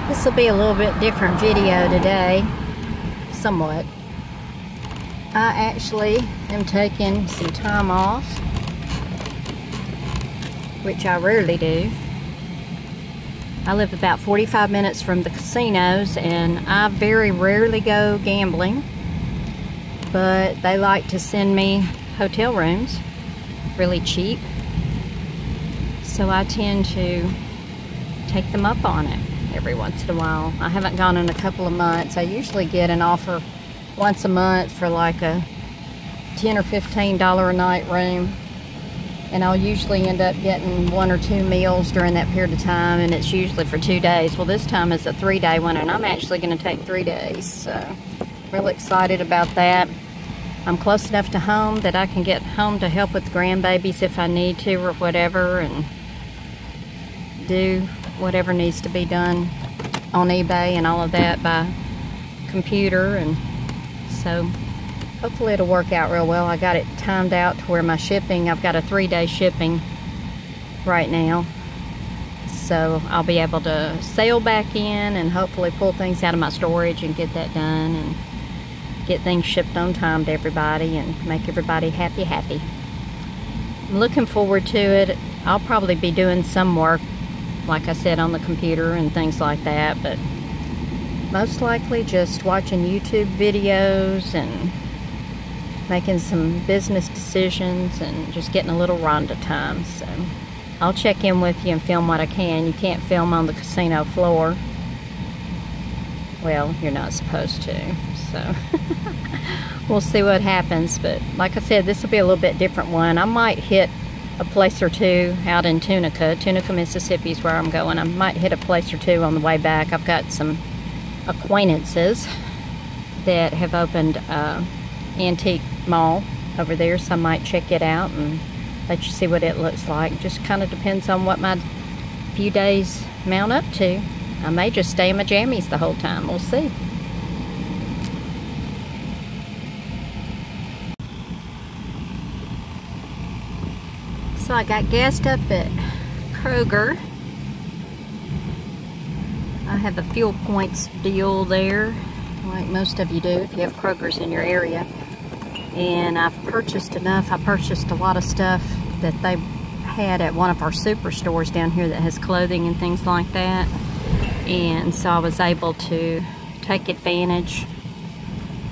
This will be a little bit different video today, somewhat. I actually am taking some time off, which I rarely do. I live about 45 minutes from the casinos, and I very rarely go gambling, but they like to send me hotel rooms really cheap, so I tend to take them up on it every once in a while. I haven't gone in a couple of months. I usually get an offer once a month for like a $10 or $15 a night room, and I'll usually end up getting 1 or 2 meals during that period of time, and it's usually for 2 days. Well, this time it's a 3-day one, and I'm actually going to take 3 days, so really excited about that. I'm close enough to home that I can get home to help with the grandbabies if I need to or whatever, and do whatever needs to be done on eBay and all of that by computer, and so hopefully it'll work out real well. I got it timed out to where my shipping, I've got a 3-day shipping right now, so I'll be able to sail back in and hopefully pull things out of my storage and get that done and get things shipped on time to everybody and make everybody happy. I'm looking forward to it. I'll probably be doing some work, like I said, on the computer and things like that, but most likely just watching YouTube videos and making some business decisions and just getting a little Rhonda time. So I'll check in with you and film what I can. You can't film on the casino floor. Well, you're not supposed to, so we'll see what happens. But like I said, this will be a little bit different one. I might hit a place or two out in Tunica, Mississippi is where I'm going. I might hit a place or two on the way back. I've got some acquaintances that have opened an antique mall over there, so I might check it out and let you see what it looks like. Just kind of depends on what my few days mount up to. I may just stay in my jammies the whole time. We'll see. So I got gassed up at Kroger. I have a fuel points deal there, like most of you do if you have Kroger's in your area. And I've purchased enough. I purchased a lot of stuff that they had at one of our superstores down here that has clothing and things like that. And so I was able to take advantage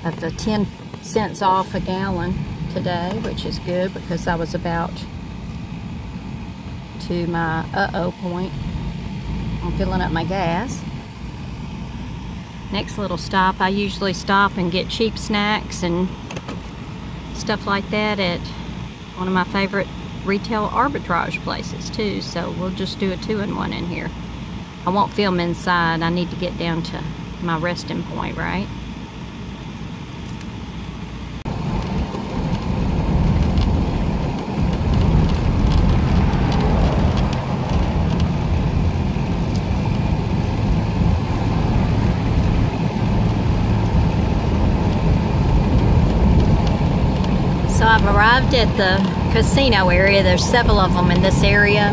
of the 10 cents off a gallon today, which is good because I was about to my uh-oh point. I'm filling up my gas. Next little stop, I usually stop and get cheap snacks and stuff like that at one of my favorite retail arbitrage places too, so we'll just do a 2-in-1 in here. I won't film inside. I need to get down to my resting point, right? So I've arrived at the casino area. There's several of them in this area,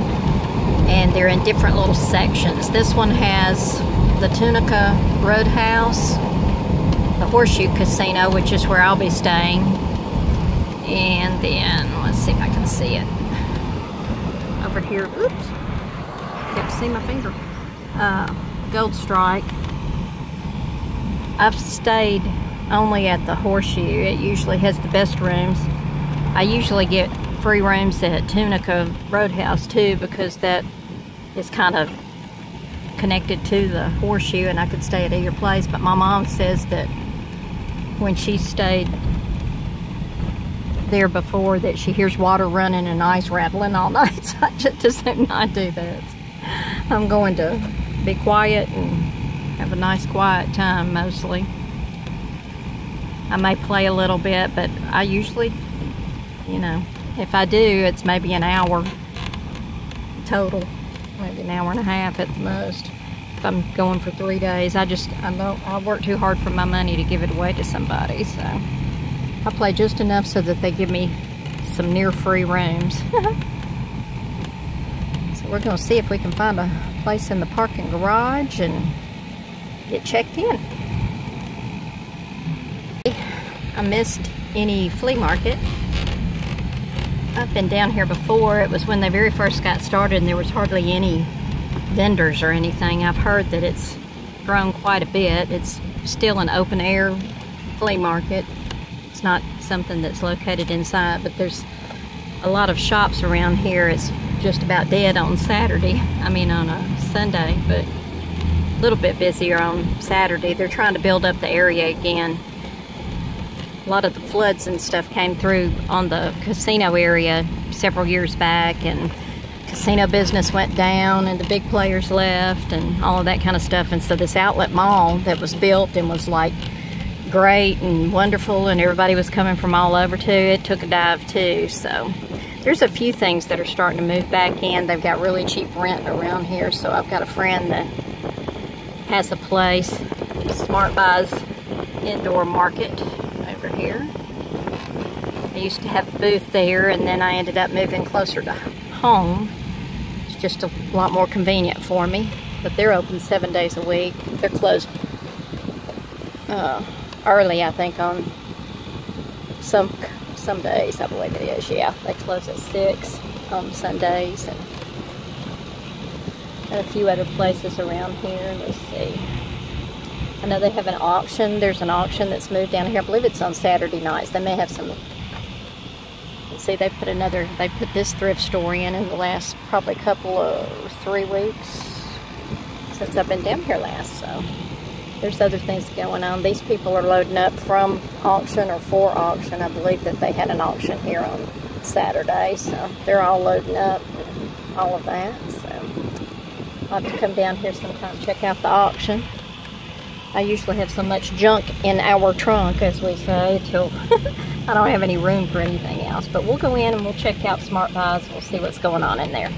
and they're in different little sections. This one has the Tunica Roadhouse, the Horseshoe Casino, which is where I'll be staying, and then, let's see if I can see it. Over here, oops, can't see my finger. Gold Strike. I've stayed only at the Horseshoe. It usually has the best rooms. I usually get free rooms at Tunica Roadhouse too, because that is kind of connected to the Horseshoe and I could stay at either place. But my mom says that when she stayed there before, that she hears water running and ice rattling all night. So I just assume not do that. I'm going to be quiet and have a nice quiet time mostly. I may play a little bit, but I usually, you know, if I do, it's maybe an hour total, maybe an hour and a half at the most. If I'm going for 3 days, I work too hard for my money to give it away to somebody, so I play just enough so that they give me some near free rooms. So we're going to see if we can find a place in the parking garage and get checked in. I missed any flea market. I've been down here before. It was when they very first got started and there was hardly any vendors or anything. I've heard that it's grown quite a bit. It's still an open air flea market. It's not something that's located inside, but there's a lot of shops around here. It's just about dead on Saturday. I mean on a Sunday, but a little bit busier on Saturday. They're trying to build up the area again. A lot of the floods and stuff came through on the casino area several years back, and casino business went down and the big players left and all of that kind of stuff. And so this outlet mall that was built and was like great and wonderful and everybody was coming from all over to it took a dive too. So there's a few things that are starting to move back in. They've got really cheap rent around here. So I've got a friend that has a place, Smart Buys Indoor Market over here. I used to have a booth there, and then I ended up moving closer to home. It's just a lot more convenient for me. But they're open 7 days a week. They're closed early, I think, on some days, I believe it is. Yeah, they close at 6 on Sundays, and a few other places around here. Let's see. I know they have an auction. There's an auction that's moved down here. I believe it's on Saturday nights. They may have some. Let's see, they put this thrift store in the last probably couple of 3 weeks since I've been down here last. So there's other things going on. These people are loading up from auction or for auction. I believe that they had an auction here on Saturday, so they're all loading up and all of that. So I'll have to come down here sometime, check out the auction. I usually have so much junk in our trunk, as we say, till I don't have any room for anything else. But we'll go in and we'll check out Smart Buys. We'll see what's going on in there.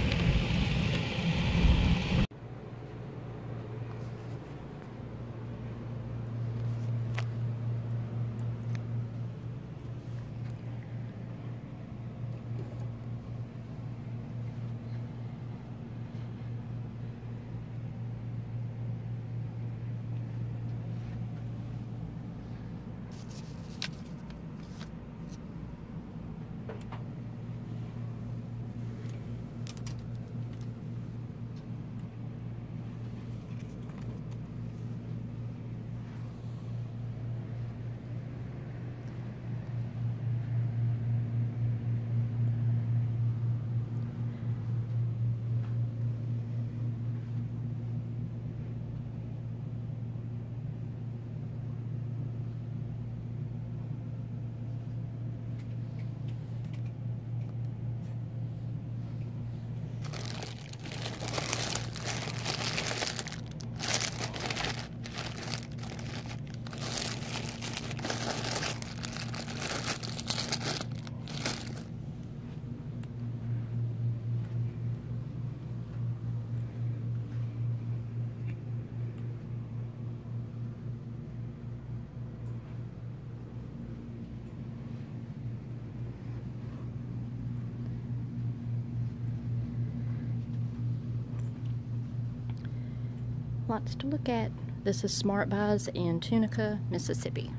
Lots to look at. This is Smart Buys in Tunica, Mississippi.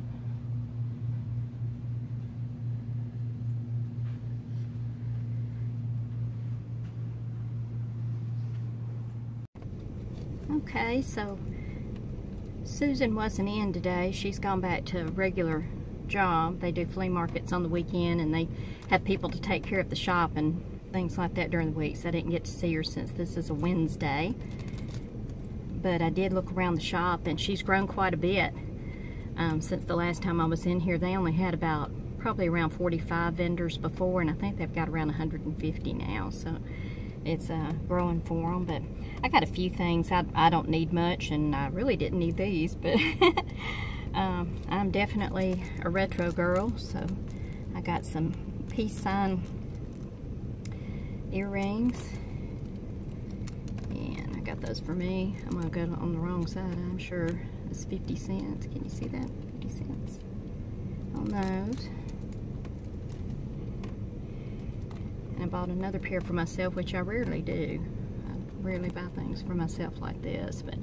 Okay, so Susan wasn't in today. She's gone back to a regular job. They do flea markets on the weekend, and they have people to take care of the shop and things like that during the week, so I didn't get to see her since this is a Wednesday. But I did look around the shop, and she's grown quite a bit since the last time I was in here. They only had probably around 45 vendors before, and I think they've got around 150 now, so it's growing for them. But I got a few things. I don't need much, and I really didn't need these, but I'm definitely a retro girl, so I got some peace sign earrings. Got those for me. I'm gonna go on the wrong side, I'm sure. It's 50 cents. Can you see that? 50 cents on those. And I bought another pair for myself, which I rarely do. I rarely buy things for myself like this, but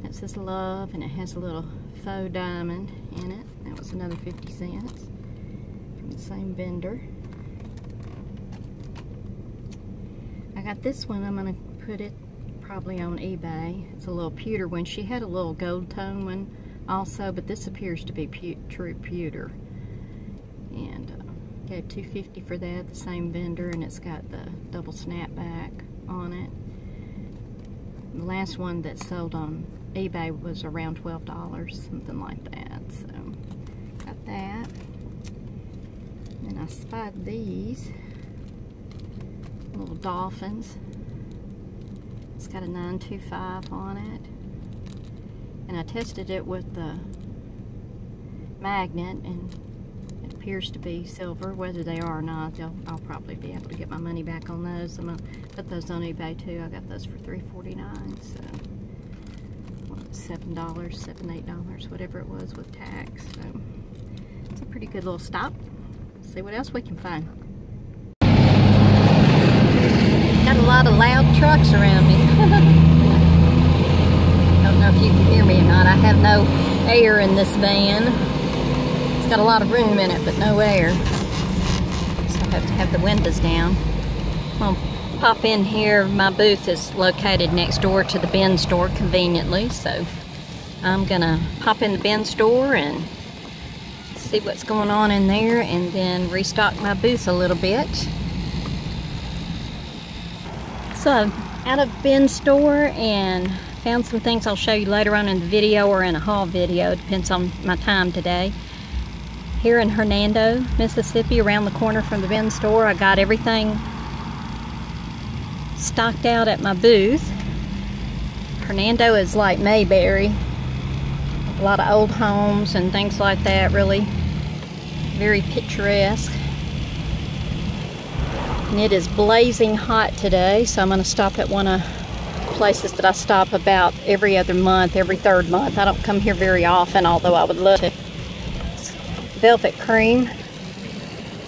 That says love, and it has a little faux diamond in it. That was another 50 cents from the same vendor. I got this one. I'm going to put it probably on eBay. It's a little pewter one. She had a little gold tone one also, but this appears to be true pewter. And gave $2.50 for that, the same vendor, and it's got the double snapback on it. The last one that sold on eBay was around $12, something like that. So got that. And I spied these little dolphins. It's got a 925 on it, and I tested it with the magnet, and it appears to be silver. Whether they are or not, I'll probably be able to get my money back on those. I'm gonna put those on eBay too. I got those for $3.49, so $7, $7, $8, whatever it was with tax. So it's a pretty good little stop. Let's see what else we can find. Got a lot of loud trucks around me. Don't know if you can hear me or not. I have no air in this van. It's got a lot of room in it, but no air. So I have to have the windows down. I'm gonna pop in here. My booth is located next door to the bin store conveniently, so I'm gonna pop in the bin store and see what's going on in there, and then restock my booth a little bit. So, out of bin store, and found some things I'll show you later on in the video or in a haul video. Depends on my time today. Here in Hernando, Mississippi, around the corner from the bin store, I got everything stocked out at my booth. Hernando is like Mayberry. A lot of old homes and things like that, really very picturesque. And it is blazing hot today, so I'm going to stop at one of the places that I stop about every other month, every third month. I don't come here very often, although I would love to. It's Velvet Cream.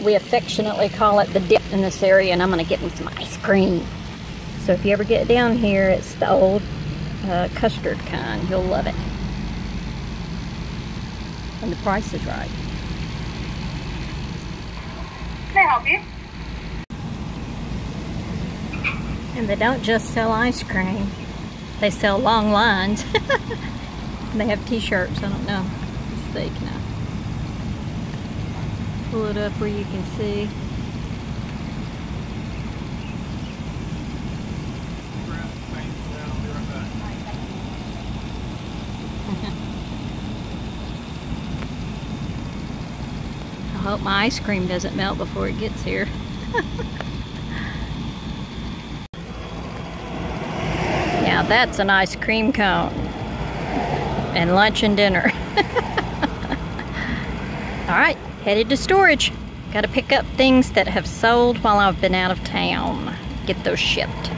We affectionately call it the dip in this area, and I'm going to get me some ice cream. So if you ever get down here, it's the old custard kind. You'll love it. And the price is right. Can I help you? And they don't just sell ice cream. They sell long lines. They have t-shirts, I don't know. Let's see, can I pull it up where you can see? I hope my ice cream doesn't melt before it gets here. Now that's an ice cream cone. And lunch and dinner. Alright, headed to storage. Gotta pick up things that have sold while I've been out of town. Get those shipped.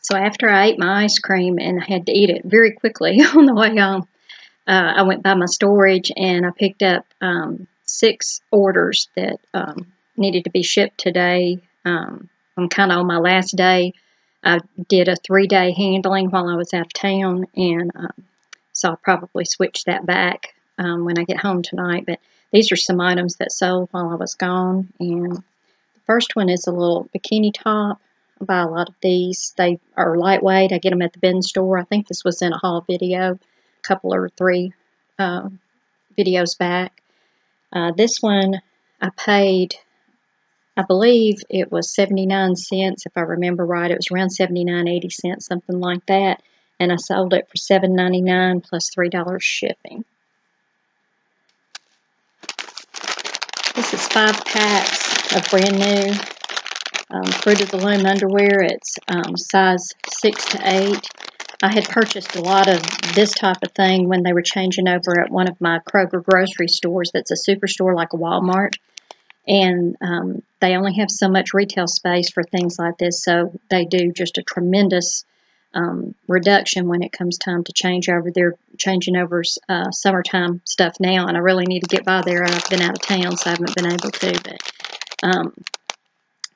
So after I ate my ice cream, and I had to eat it very quickly on the way home, I went by my storage and I picked up 6 orders that needed to be shipped today. I'm kind of on my last day. I did a 3-day handling while I was out of town, and so I'll probably switch that back when I get home tonight. But these are some items that sold while I was gone. And the first one is a little bikini top. I buy a lot of these. They are lightweight. I get them at the bin store. I think this was in a haul video, a couple or 3 videos back. This one I paid, I believe it was 79 cents, if I remember right. It was around 79, 80 cents, something like that. And I sold it for $7.99 plus $3 shipping. This is 5 packs of brand new Fruit of the Loom underwear. It's size 6 to 8. I had purchased a lot of this type of thing when they were changing over at one of my Kroger grocery stores that's a superstore like a Walmart. And they only have so much retail space for things like this, so they do just a tremendous reduction when it comes time to change over. They're changing over summertime stuff now, and I really need to get by there. I've been out of town, so I haven't been able to. But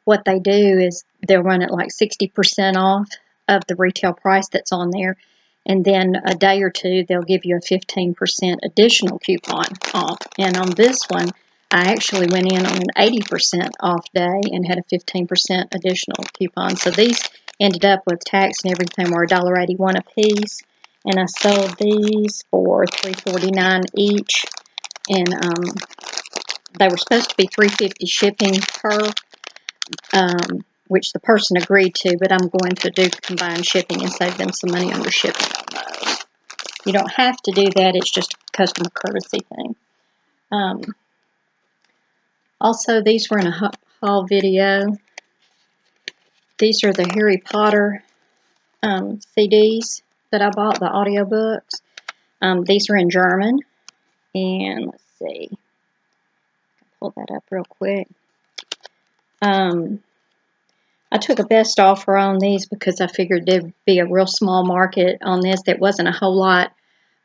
what they do is they'll run it like 60% off of the retail price that's on there. And then a day or two, they'll give you a 15% additional coupon off. And on this one, I actually went in on an 80% off day and had a 15% additional coupon. So these ended up with tax and everything were $1.81 a piece. And I sold these for $3.49 each. And they were supposed to be $3.50 shipping per, which the person agreed to, but I'm going to do combined shipping and save them some money on the shipping on those. You don't have to do that. It's just a customer courtesy thing. Also, these were in a haul video. These are the Harry Potter CDs that I bought, the audiobooks. These are in German. And let's see. Pull that up real quick. I took a best offer on these because I figured there'd be a real small market on this. There wasn't a whole lot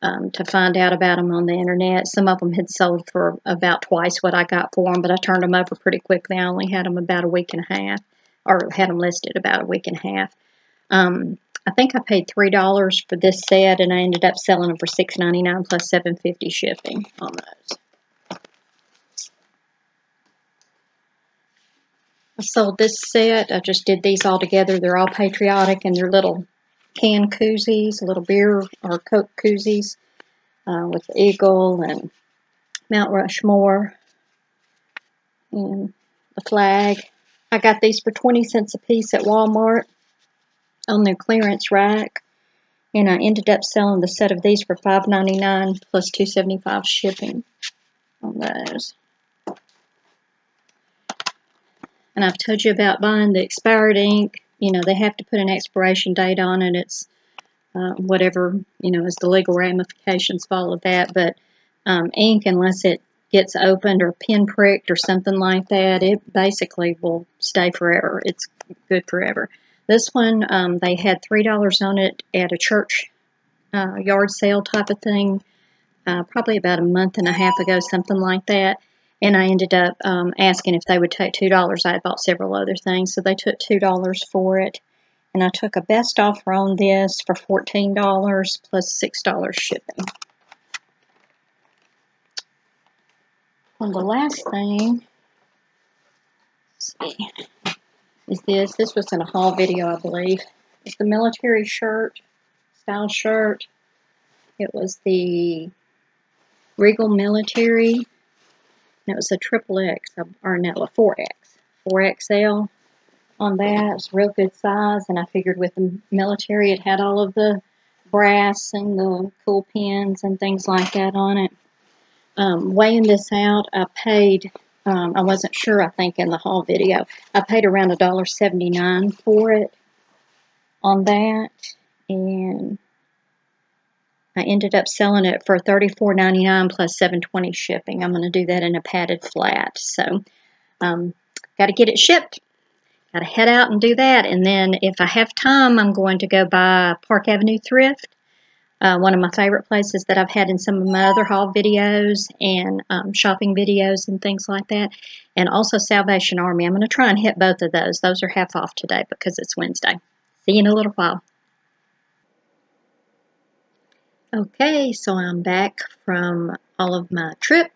to find out about them on the internet. Some of them had sold for about twice what I got for them, but I turned them over pretty quickly. I only had them about a week and a half, or had them listed about a week and a half. I think I paid $3 for this set, and I ended up selling them for $6.99 plus $7.50 shipping on those. I sold this set. I just did these all together. They're all patriotic, and they're little can koozies, little beer or Coke koozies with the eagle and Mount Rushmore and the flag. I got these for 20 cents a piece at Walmart on their clearance rack, and I ended up selling the set of these for $5.99 plus $2.75 shipping on those. And I've told you about buying the expired ink. You know, they have to put an expiration date on it. It's whatever, you know, is the legal ramifications of all of that. But ink, unless it gets opened or pin pricked or something like that, it basically will stay forever. It's good forever. This one, they had $3 on it at a church yard sale type of thing, probably about a month and a half ago, something like that. And I ended up asking if they would take $2. I had bought several other things, so they took $2 for it. And I took a best offer on this for $14 plus $6 shipping. And the last thing, let's see, is this. This was in a haul video, I believe. It's the military shirt, style shirt. It was the Regal Military. And it was a XXX, or no, a 4X, 4XL on that. It was a real good size, and I figured with the military it had all of the brass and the cool pins and things like that on it. Weighing this out, I paid, I wasn't sure, I think, in the haul video, I paid around $1.79 for it on that, and I ended up selling it for $34.99 plus $7.20 shipping. I'm going to do that in a padded flat. So, got to get it shipped. Got to head out and do that. And then if I have time, I'm going to go by Park Avenue Thrift, one of my favorite places that I've had in some of my other haul videos and shopping videos and things like that. And also Salvation Army. I'm going to try and hit both of those. Those are half off today because it's Wednesday. See you in a little while. Okay, so I'm back from all of my trip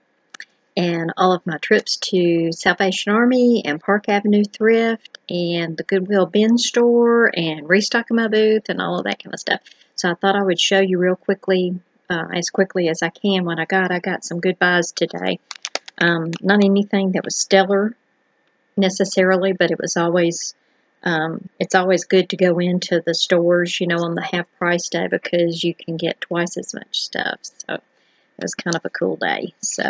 and all of my trips to Salvation Army and Park Avenue Thrift and the Goodwill bin store and restocking my booth and all of that kind of stuff. So I thought I would show you real quickly, as quickly as I can what I got. I got some good buys today. Not anything that was stellar necessarily, but it was always it's always good to go into the stores, you know, on the half price day because you can get twice as much stuff. So it was kind of a cool day. So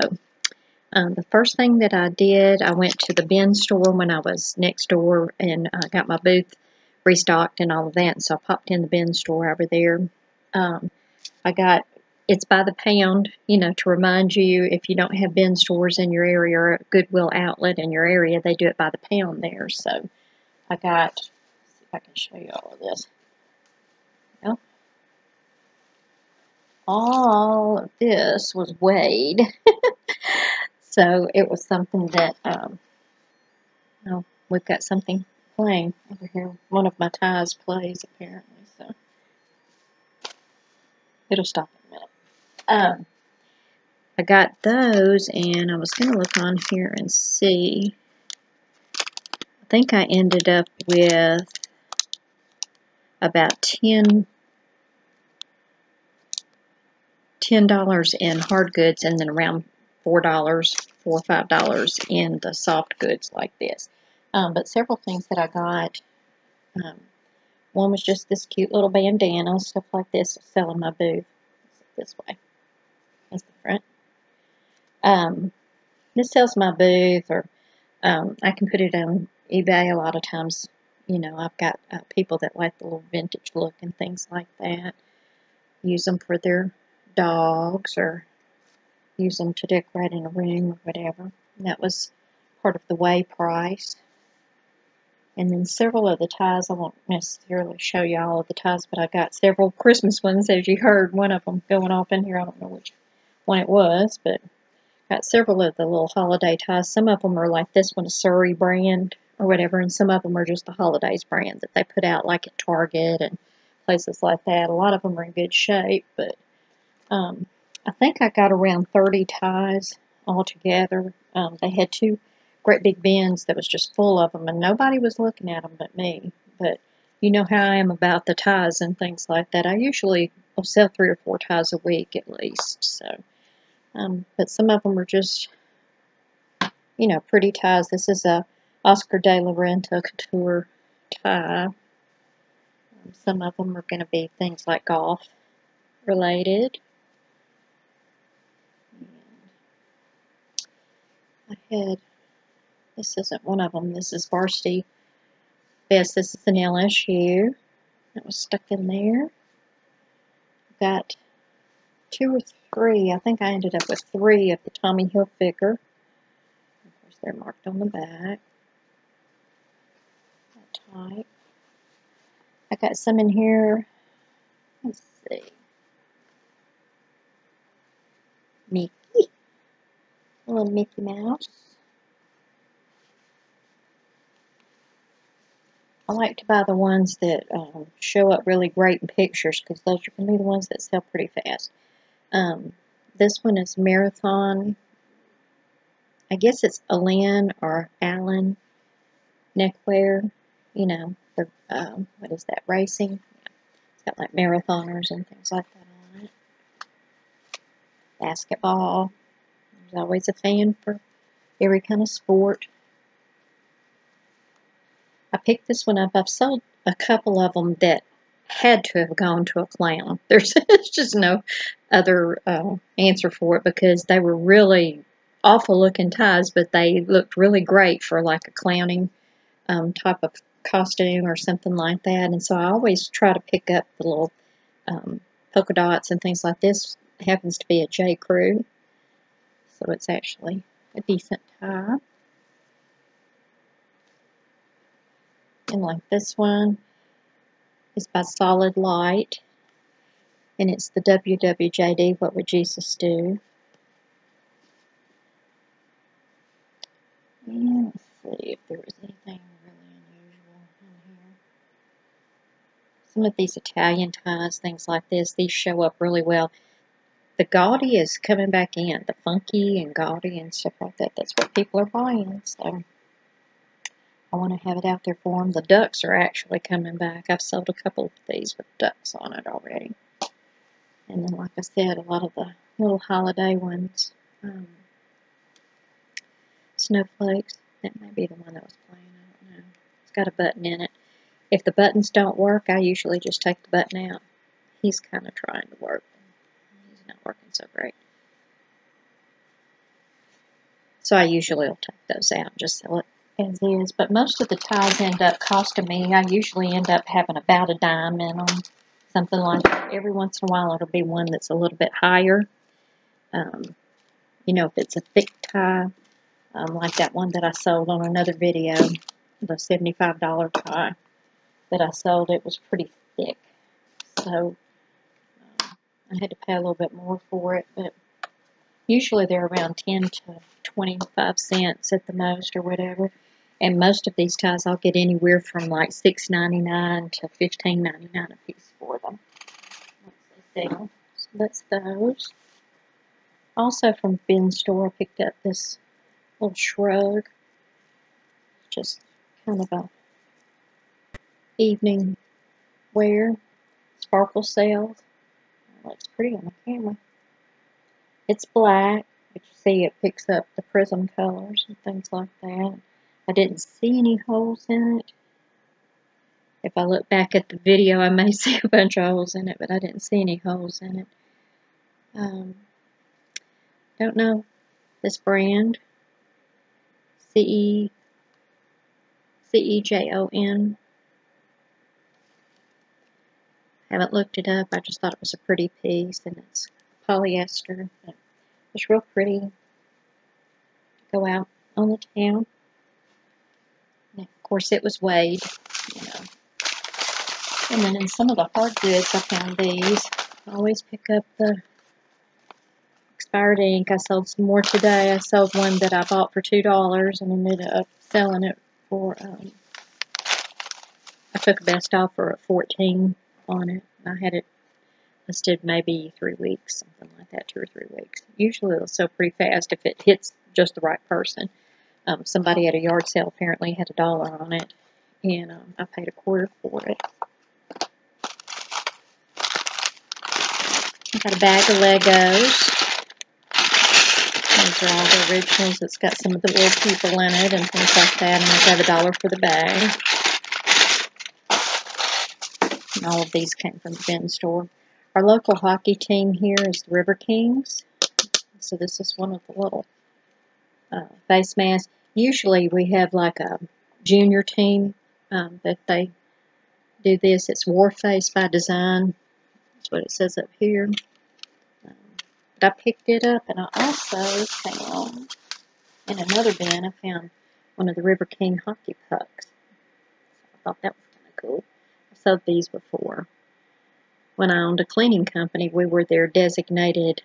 the first thing that I did, I went to the bin store when I was next door and got my booth restocked and all of that. And so I popped in the bin store over there. I got, it's by the pound, you know, to remind you if you don't have bin stores in your area or a Goodwill outlet in your area, they do it by the pound there. So I got, let's see if I can show you all of this. Well, all of this was weighed. So it was something that, oh, we've got something playing over here. One of my ties plays apparently, so it'll stop in a minute. I got those, and I was going to look on here and see. I think I ended up with about $10 in hard goods, and then around $4 or $5 in the soft goods like this. But several things that I got. One was just this cute little bandana, stuff like this, to sell in my booth. This way. That's the front. This sells my booth, or I can put it on eBay a lot of times. You know, I've got people that like the little vintage look and things like that. Use them for their dogs, or use them to decorate in a room or whatever. And that was part of the way price. And then several of the ties, I won't necessarily show you all of the ties, but I got several Christmas ones, as you heard one of them going off in here. I don't know which one it was, but got several of the little holiday ties. Some of them are like this one, a Surrey brand or whatever, and some of them are just the holidays brand that they put out like at Target and places like that. A lot of them are in good shape, but I think I got around 30 ties altogether. They had two great big bins that was just full of them, and nobody was looking at them but me. But you know how I am about the ties and things like that. I usually will sell 3 or 4 ties a week at least. So, but some of them are just, you know, pretty ties. This is a Oscar de la Renta couture tie. Some of them are going to be things like golf related. I had, this isn't one of them. This is Varsity Best. This is an LSU that was stuck in there. Got 2 or 3. I think I ended up with 3 of the Tommy Hilfiger. Of course, they're marked on the back. That type. I got some in here. Let's see. Mickey. A little Mickey Mouse. I like to buy the ones that show up really great in pictures, because those are going to be the ones that sell pretty fast. This one is Marathon. I guess it's Allen or Allen neckwear. You know, the what is that, racing? It's got like marathoners and things like that on it. Basketball. There's always a fan for every kind of sport. I picked this one up. I've sold a couple of them that had to have gone to a clown. There's just no other answer for it, because they were really awful looking ties, but they looked really great for like a clowning type of costume or something like that. And so I always try to pick up the little polka dots and things like this. It happens to be a J. Crew, so it's actually a decent tie. And like this one is by Solid Light, and it's the WWJD, What Would Jesus Do? And let's see if there was anything really unusual in here. Some of these Italian ties, things like this, these show up really well. The gaudy is coming back in, the funky and gaudy and stuff like that. That's what people are buying, so I want to have it out there for them. The ducks are actually coming back. I've sold a couple of these with ducks on it already. And then, like I said, a lot of the little holiday ones. Snowflakes. That may be the one that was playing. I don't know. It's got a button in it. If the buttons don't work, I usually just take the button out. He's kind of trying to work. He's not working so great. So I usually will take those out and just sell it as is. But most of the ties end up costing me. I usually end up having about a dime in them. Something like that. Every once in a while it'll be one that's a little bit higher. You know, if it's a thick tie, like that one that I sold on another video, the $75 tie that I sold, it was pretty thick. So I had to pay a little bit more for it, but usually they're around 10 to 25 cents at the most or whatever. And most of these ties I'll get anywhere from like $6.99 to $15.99 a piece for them. Let's see. So that's those. Also from Bin Store, I picked up this little shrug. Just kind of a evening wear. Sparkle sails. Looks pretty on the camera. It's black, but you see it picks up the prism colors and things like that. I didn't see any holes in it. If I look back at the video, I may see a bunch of holes in it, but I didn't see any holes in it. Don't know this brand. CEJON. Haven't looked it up. I just thought it was a pretty piece, and it's polyester. It's real pretty to go out on the town. And of course, it was weighed, you know. And then in some of the hard goods, I found these. I always pick up the expired ink. I sold some more today. I sold one that I bought for $2 and ended up selling it for, I took a best offer at $14 on it. I had it listed maybe 3 weeks, something like that, 2 or 3 weeks. Usually it'll sell pretty fast if it hits just the right person. Somebody at a yard sale apparently had $1 on it, and I paid $0.25 for it. I got a bag of Legos. These are all the originals. It's got some of the little people in it and things like that, and I got $1 for the bag. And all of these came from the Bin Store. Our local hockey team here is the River Kings. So this is one of the little face masks. Usually we have like a junior team that they do this. It's Warface by Design. That's what it says up here. But I picked it up, and I also found, in another bin, I found one of the River King hockey pucks. I thought that was kind of cool. I've sold these before. When I owned a cleaning company, we were their designated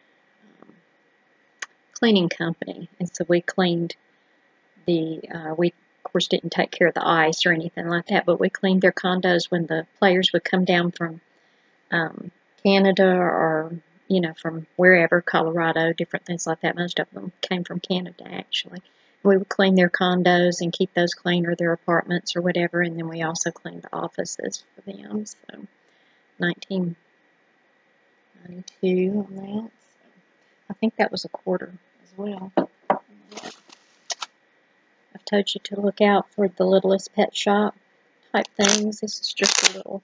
cleaning company, and so we cleaned we of course didn't take care of the ice or anything like that, but we cleaned their condos when the players would come down from Canada or, you know, from wherever, Colorado, different things like that. Most of them came from Canada, actually. We would clean their condos and keep those clean, or their apartments or whatever, and then we also cleaned the offices for them. So 1992 on that. So I think that was $0.25 as well. I've told you to look out for the Littlest Pet Shop type things. This is just a little,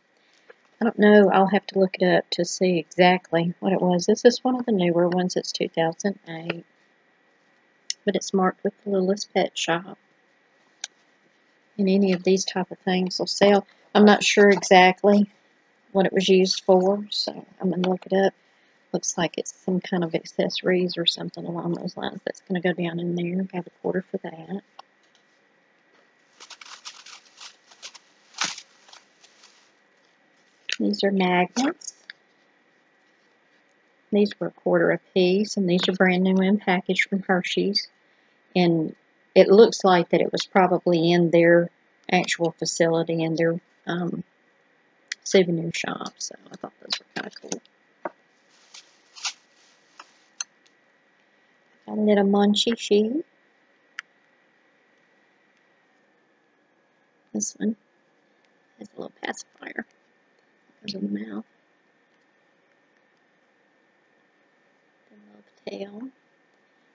I don't know, I'll have to look it up to see exactly what it was. This is one of the newer ones. It's 2008. But it's marked with the Littlest Pet Shop. And any of these type of things will sell. I'm not sure exactly what it was used for, so I'm going to look it up. Looks like it's some kind of accessories or something along those lines. That's going to go down in there. Got $0.25 for that. These are magnets. These were $0.25 a piece, and these are brand new in package from Hershey's. And it looks like that it was probably in their actual facility, in their souvenir shop. So I thought those were kind of cool. Got a little munchie sheet. This one has a little pacifier. Goes in the mouth. The little tail.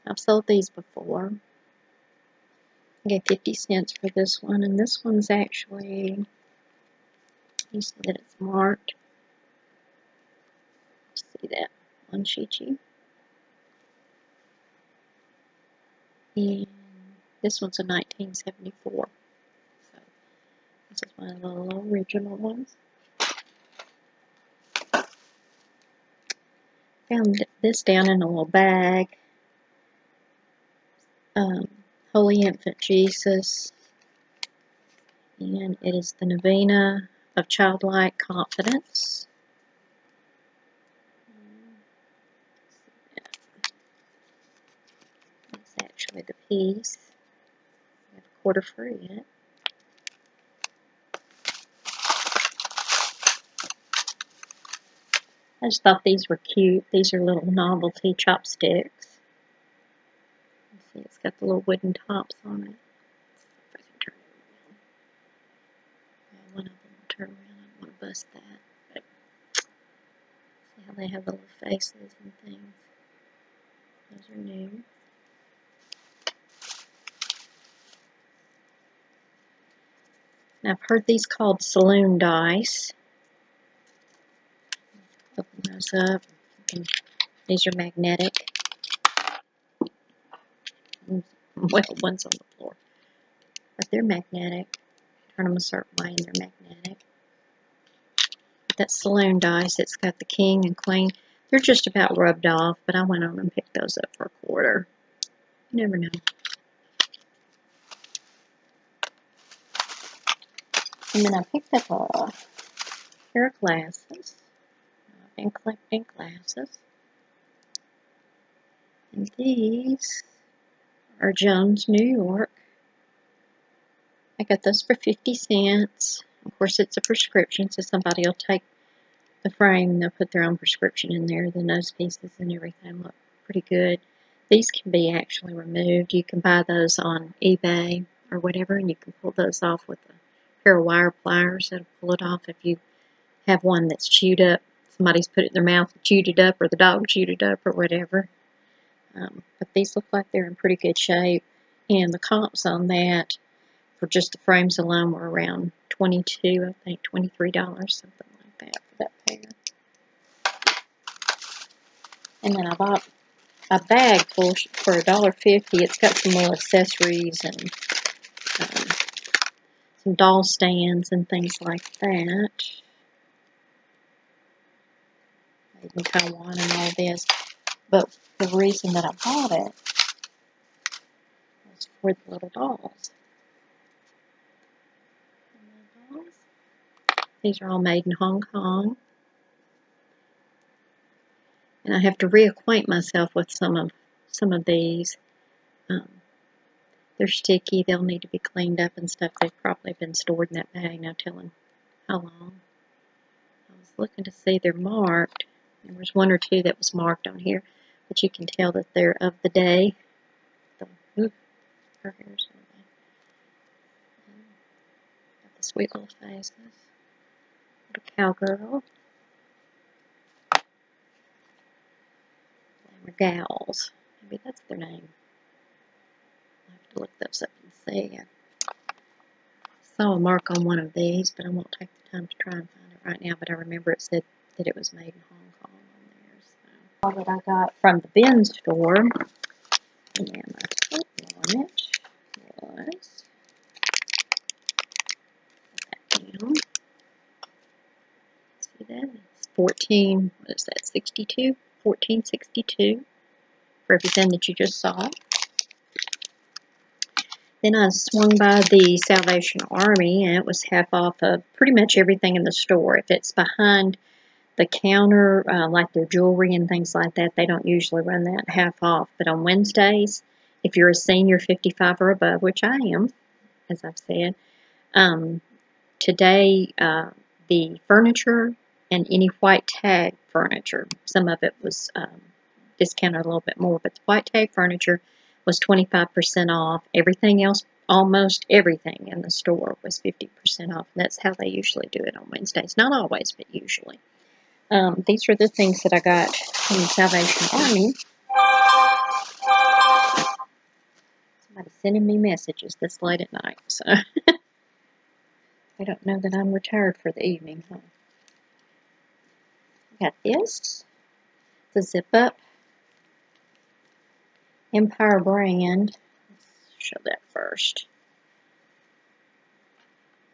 I've sold these before. I gave 50 cents for this one, and this one's actually, you see that it's marked. See that munchie. And this one's a 1974. So this is one of the little original ones. Found this down in a little bag. Holy Infant Jesus. And it is the Novena of Childlike Confidence. That's actually the piece. quarter free in it. I just thought these were cute. These are little novelty chopsticks. Let's see, it's got the little wooden tops on it. Let's see if I can turn it around. Yeah, one of them will turn around. I don't want to bust that. But see how they have the little faces and things. Those are new. Now, I've heard these called saloon dice. Open those up. These are magnetic. Well, one's on the floor. But they're magnetic. Turn them a certain way and they're magnetic. That saloon dice, it's got the king and queen. They're just about rubbed off, but I went on and picked those up for a quarter. You never know. And then I picked up a pair of glasses. I've been collecting glasses. And these are Jones, New York. I got those for 50 cents. Of course, it's a prescription, so somebody will take the frame and they'll put their own prescription in there. The nose pieces and everything look pretty good. These can be actually removed. You can buy those on eBay or whatever, and you can pull those off with a pair of wire pliers. That'll pull it off if you have one that's chewed up. Somebody's put it in their mouth and chewed it up, or the dog chewed it up, or whatever. But these look like they're in pretty good shape, and the comps on that for just the frames alone were around $22, I think $23, something like that for that pair. And then I bought a bag full for $1.50. It's got some little accessories and some doll stands and things like that. Made in Taiwan and all this. But the reason that I bought it was for the little dolls. These are all made in Hong Kong. And I have to reacquaint myself with some of these. They're sticky. They'll need to be cleaned up and stuff. They've probably been stored in that bag. No telling how long. I was looking to see they're marked. There was one or two that was marked on here, but you can tell that they're of the day. Her hair's got the sweet little faces. Little cowgirl. Gals. Maybe that's their name. I'll have to look those up and see. I saw a mark on one of these, but I won't take the time to try and find it right now. But I remember it said that it was made in Hong Kong on there. So all that I got from the bin store, and my hope on it was down. See that? It's 14. What is that? 62. 14.62 for everything that you just saw. Then I swung by the Salvation Army, and it was half off of pretty much everything in the store. If it's behind the counter, like their jewelry and things like that, they don't usually run that half off. But on Wednesdays, if you're a senior 55 or above, which I am, as I've said, today the furniture and any white tag furniture, some of it was discounted a little bit more, but the white tag furniture was 25% off. Everything else, almost everything in the store was 50% off. And that's how they usually do it on Wednesdays. Not always, but usually. These are the things that I got from the Salvation Army. Somebody's sending me messages this late at night, so I don't know that I'm retired for the evening, huh? I got this. The zip up Empire brand. Let's show that first.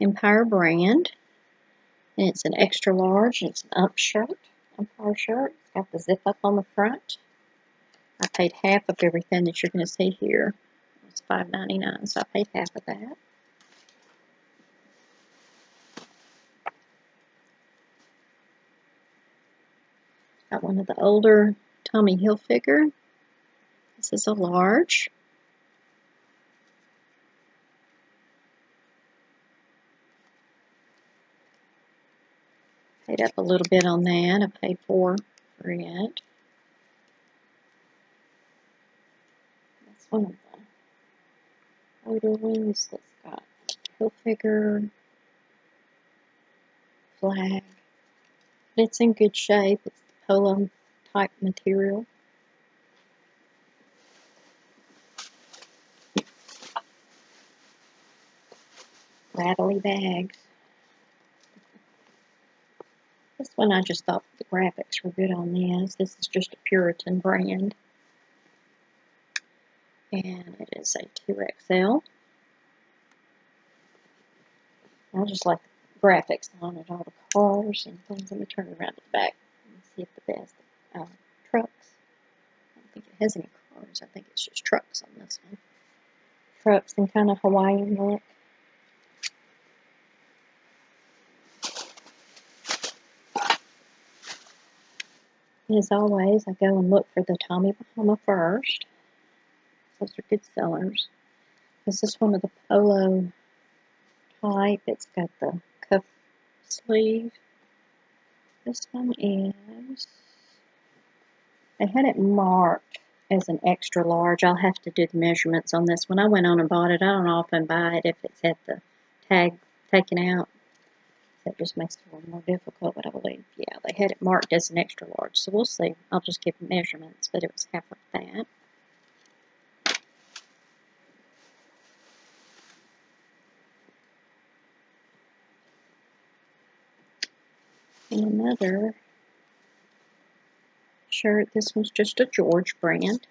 Empire brand. And it's an extra large. It's an up shirt. Empire shirt. It's got the zip up on the front. I paid half of everything that you're going to see here. It's $5.99, so I paid half of that. Got one of the older Tommy Hilfiger. This is a large. Paid up a little bit on that. I paid $4 for it. That's one of the older ones that's got Hilfiger flag. It's in good shape. It's the polo type material. Rattly bags. This one I just thought the graphics were good on this. This is just a Puritan brand. And it is a 2XL. I just like the graphics on it, all the cars and things. Let me turn it around to the back and see if the best trucks. I don't think it has any cars. I think it's just trucks on this one. Trucks and kind of Hawaiian look. As always, I go and look for the Tommy Bahama first. Those are good sellers. This is one of the polo type. It's got the cuff sleeve. This one is, they had it marked as an extra large. I'll have to do the measurements on this one. I went on and bought it. I don't often buy it if it's had the tag taken out. That just makes it a little more difficult, but I believe, yeah, they had it marked as an extra large. So we'll see. I'll just give measurements, but it was half of that. And another shirt. This one's just a George brand.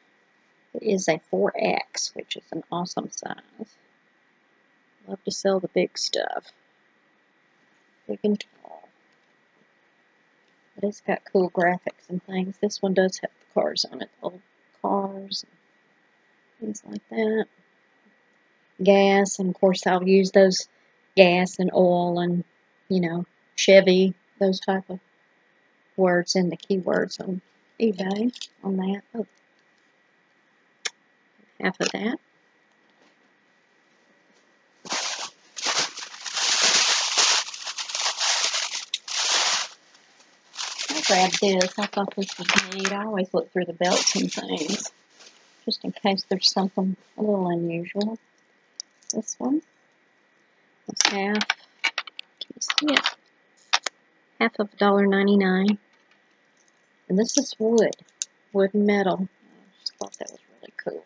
It is a 4X, which is an awesome size. Love to sell the big stuff. Big and tall. But it's got cool graphics and things. This one does have the cars on it. Old cars and things like that. Gas, and of course I'll use those gas and oil and, you know, Chevy, those type of words in the keywords on eBay on that. Oh, half of that. I grabbed this. I thought this was neat. I always look through the belts and things, just in case there's something a little unusual. This one is half. Can you see it? Half of $1.99. And this is wood and metal. I just thought that was really cool.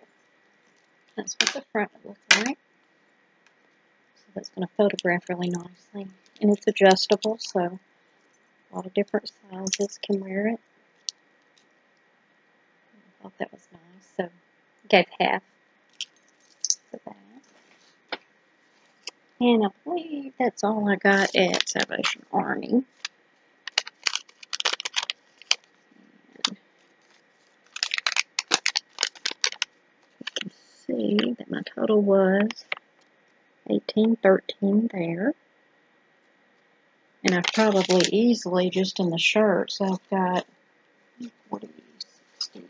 That's what the front would look like. So that's going to photograph really nicely. And it's adjustable, so a lot of different sizes can wear it. I thought that was nice. So gave half for that. And I believe that's all I got at Salvation Army. See that my total was $18.13 there. And I've probably easily, just in the shirts, I've got 40, 60, 80,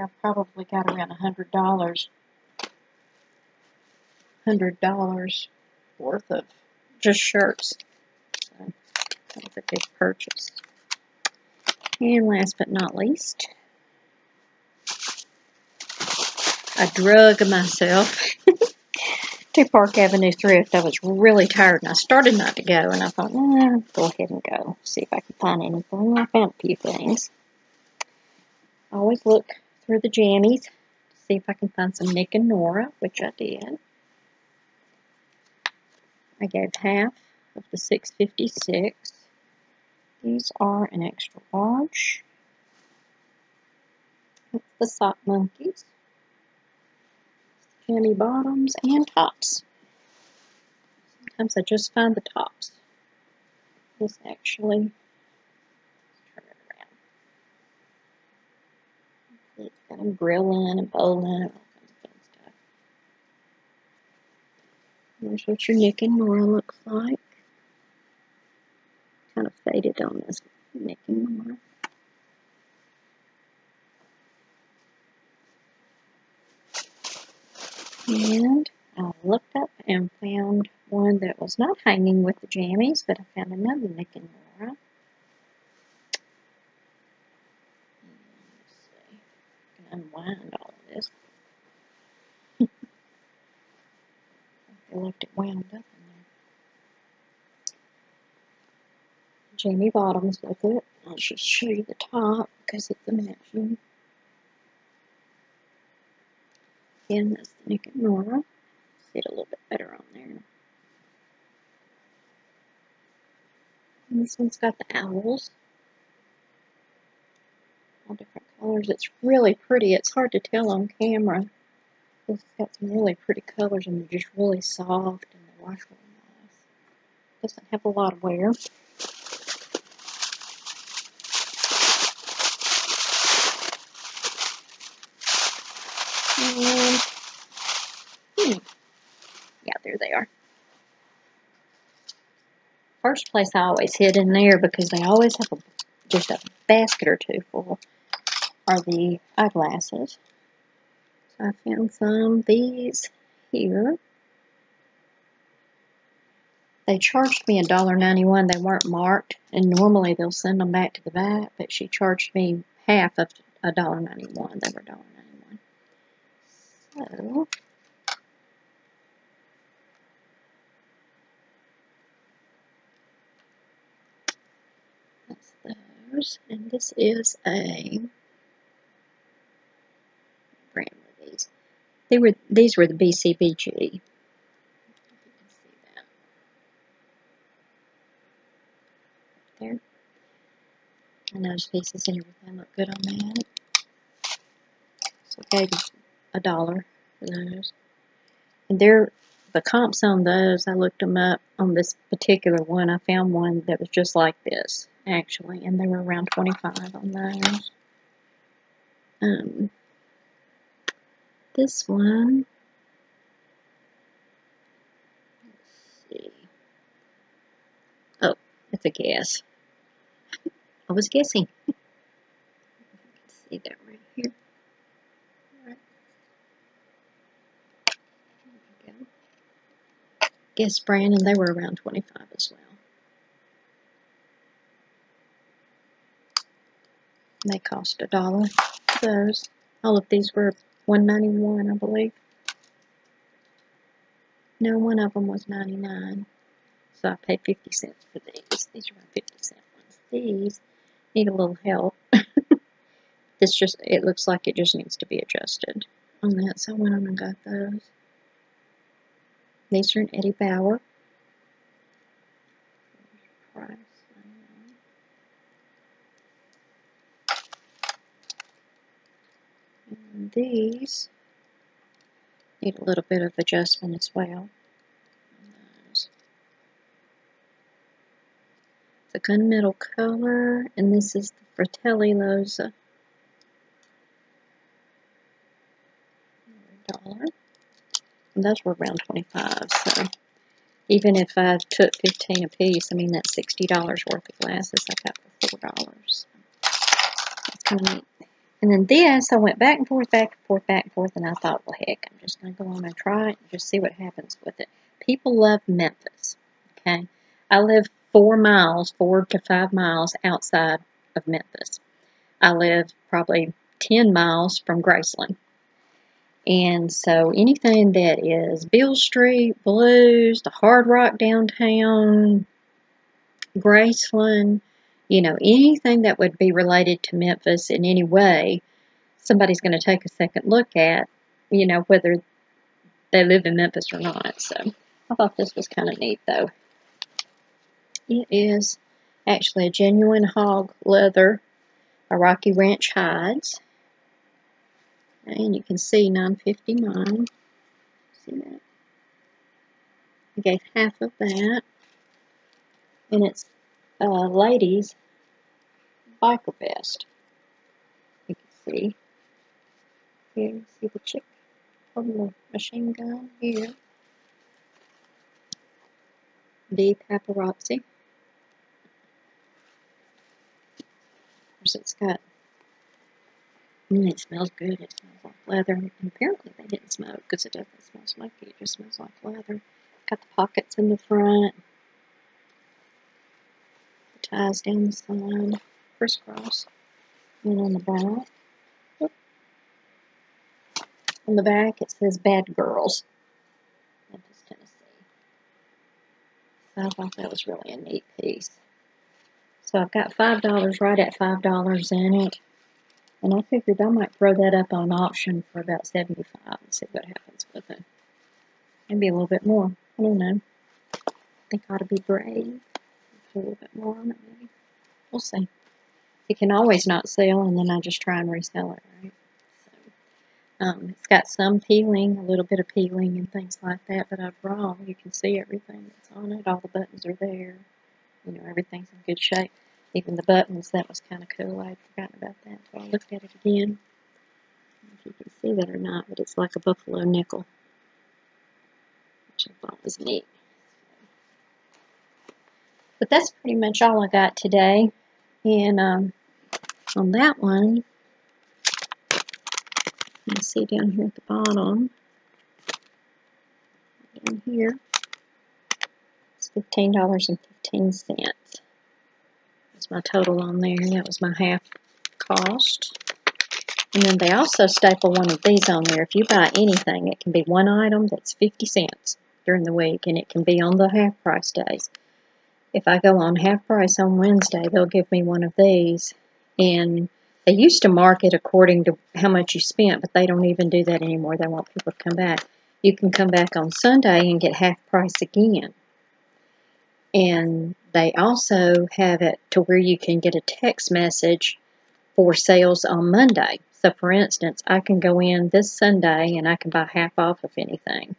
I've probably got around $100 worth of just shirts. So that was a big purchase. And last but not least, I drug myself to Park Avenue Thrift. I was really tired, and I started not to go, and I thought, go ahead and go, see if I can find anything. I found a few things. I always look through the jammies to see if I can find some Nick and Nora, which I did. I gave half of the $6.56. These are an extra large. It's the sock monkeys. Jammy bottoms and tops. Sometimes I just find the tops. This actually, turn it around. It's got them grilling and bowling and all kinds of fun stuff. Here's what your Nick and Nora looks like. Kind of faded on this Nick and Nora. And I looked up and found one that was not hanging with the jammies, but I found another Nick and Nora. Let's see. I can unwind all of this. They left it wound up in there. Jammy bottoms with it. I'll just show you the top because it's the matching. Again, that's the Nick and Nora. See it a little bit better on there. And this one's got the owls. All different colors. It's really pretty. It's hard to tell on camera. It's got some really pretty colors and they're just really soft and they wash really nice. Doesn't have a lot of wear. And yeah, there they are. First place I always hid in there because they always have just a basket or two full are the eyeglasses. So I found some of these here. They charged me $1.91. They weren't marked, and normally they'll send them back to the back, but she charged me half of $1.91. They were $1.91. So that's those, and this is a brand of these. These were the BCBG. There. And those pieces and everything look good on that. So I gave $1 for those. And the comps on those, I looked them up on this particular one. I found one that was just like this, actually, and they were around 25 on those. This one, let's see. Oh, it's a guess. I was guessing. Let's see that right here. Right. There we go. Guess brand, and they were around 25 as well. And they cost $1. Those, all of these were $1.91, I believe. No, one of them was 99. So I paid 50 cents for these. These are my 50-cent ones. These need a little help. It looks like it just needs to be adjusted on that. So I went on and got those. These are an Eddie Bauer. Price. And these need a little bit of adjustment as well. It's a gunmetal color, and this is the Fratelli Loza. $1. And those were around 25, so even if I took 15 a piece, I mean that's $60 worth of glasses I got for $4. That's kind of neat. And then this, I went back and forth, and I thought, well, heck, I'm just going to go on and try it and just see what happens with it. People love Memphis, okay? I live 4 to 5 miles outside of Memphis. I live probably 10 miles from Graceland. And so anything that is Beale Street, Blues, the Hard Rock downtown, Graceland, anything that would be related to Memphis in any way, somebody's going to take a second look at, whether they live in Memphis or not. So I thought this was kind of neat, though. It is actually a genuine hog leather, Rocky Ranch hides. And you can see $9.59. See that? I gave half of that. And it's ladies' biker vest. You can see. Here, you see the chick holding the machine gun here. The paparazzi. It's got, it smells good. It smells like leather. And apparently they didn't smoke because it doesn't smell smoky. It just smells like leather. Got the pockets in the front. Ties down the side. Crisscross. And on the back. On the back it says Bad Girls. Memphis, Tennessee. So I thought that was really a neat piece. So I've got $5, right at $5 in it. And I figured I might throw that up on auction for about $75 and see what happens with it. Maybe a little bit more. I don't know. I think I ought to be brave. Put a little bit more on it, maybe. We'll see. It can always not sell, and then I just try and resell it, right? So, it's got some peeling, a little bit of peeling and things like that, but overall, you can see everything that's on it. All the buttons are there. You know, everything's in good shape. Even the buttons, that was kind of cool. I had forgotten about that, so I looked at it again. I don't know if you can see that or not, but it's like a buffalo nickel, which I thought was neat. But that's pretty much all I got today. And on that one, you can see down here at the bottom, down here, it's $15.15. That's my total on there. That was my half cost. And then they also staple one of these on there. If you buy anything, it can be one item that's 50 cents during the week, and it can be on the half price days. If I go on half price on Wednesday, they'll give me one of these. And they used to mark it according to how much you spent, but they don't even do that anymore. They want people to come back. You can come back on Sunday and get half price again. And they also have it to where you can get a text message for sales on Monday. So, for instance, I can go in this Sunday and I can buy half off of anything.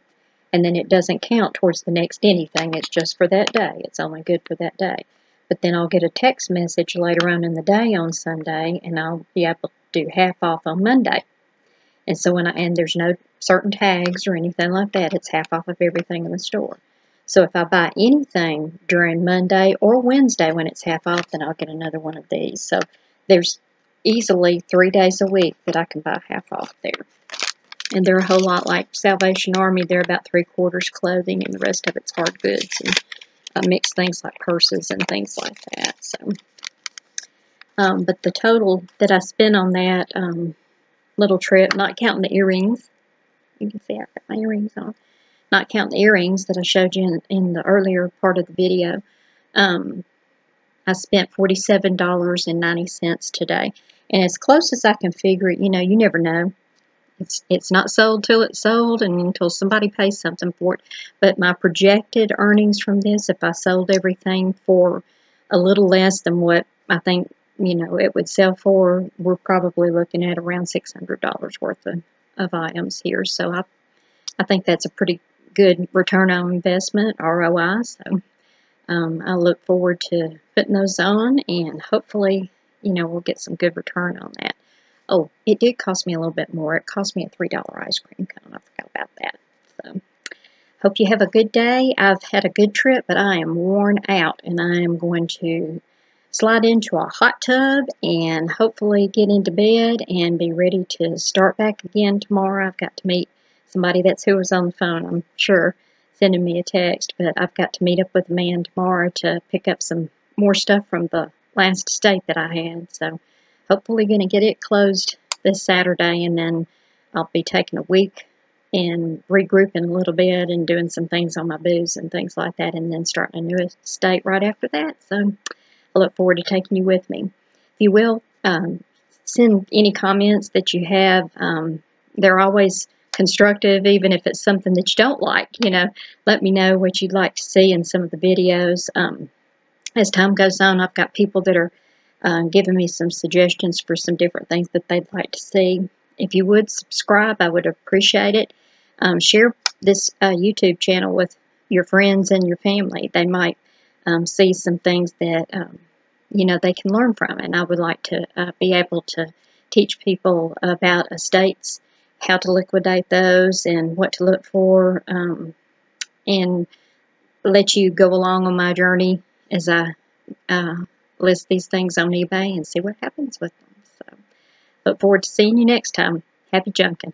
And then it doesn't count towards the next anything. It's just for that day. It's only good for that day. But then I'll get a text message later on in the day on Sunday, and I'll be able to do half off on Monday. And so and there's no certain tags or anything like that. It's half off of everything in the store. So if I buy anything during Monday or Wednesday when it's half off, then I'll get another one of these. So there's easily 3 days a week that I can buy half off there. And they're a whole lot like Salvation Army. They're about 3/4 clothing, and the rest of it's hard goods and mixed things like purses and things like that. So, but the total that I spent on that little trip, not counting the earrings, you can see I've got my earrings on, not counting the earrings that I showed you in the earlier part of the video, I spent $47.90 today. And as close as I can figure it, you know, you never know. It's not sold till it's sold and until somebody pays something for it. But my projected earnings from this, if I sold everything for a little less than what I think, you know, it would sell for, we're probably looking at around $600 worth of items here. So I think that's a pretty good return on investment, ROI. So I look forward to putting those on, and hopefully, you know, we'll get some good return on that. Oh, it did cost me a little bit more. It cost me a $3 ice cream cone. I forgot about that. So, hope you have a good day. I've had a good trip, but I am worn out, and I am going to slide into a hot tub and hopefully get into bed and be ready to start back again tomorrow. I've got to meet somebody. That's who was on the phone, I'm sure, sending me a text, but I've got to meet up with a man tomorrow to pick up some more stuff from the last estate that I had. So, hopefully going to get it closed this Saturday, and then I'll be taking a week and regrouping a little bit and doing some things on my booze and things like that, and then starting a new estate right after that. So I look forward to taking you with me. If you will, send any comments that you have. They're always constructive, even if it's something that you don't like. You know, let me know what you'd like to see in some of the videos. As time goes on, I've got people that are giving me some suggestions for some different things that they'd like to see. If you would subscribe, I would appreciate it. Share this YouTube channel with your friends and your family. They might see some things that you know, they can learn from. And I would like to be able to teach people about estates, how to liquidate those, and what to look for, and let you go along on my journey as I list these things on eBay and see what happens with them. So, look forward to seeing you next time. Happy junking.